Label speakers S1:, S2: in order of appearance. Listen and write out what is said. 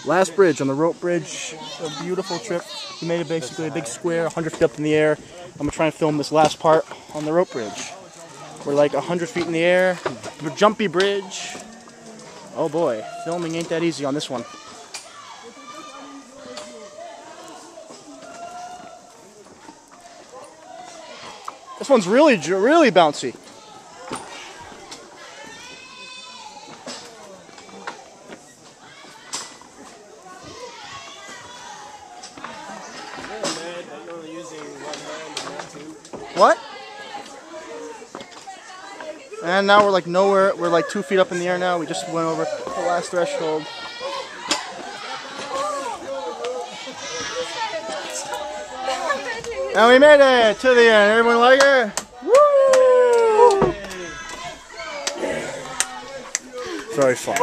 S1: Last bridge on the rope bridge. A beautiful trip. We made it basically a big square, 100 feet up in the air. I'm gonna try and film this last part on the rope bridge. We're like 100 feet in the air. Jumpy bridge. Oh boy, filming ain't that easy on this one. This one's really bouncy. What? And now we're like nowhere. We're like 2 feet up in the air now. We just went over the last threshold. And we made it to the end. Everyone like it? Woo! Very fun.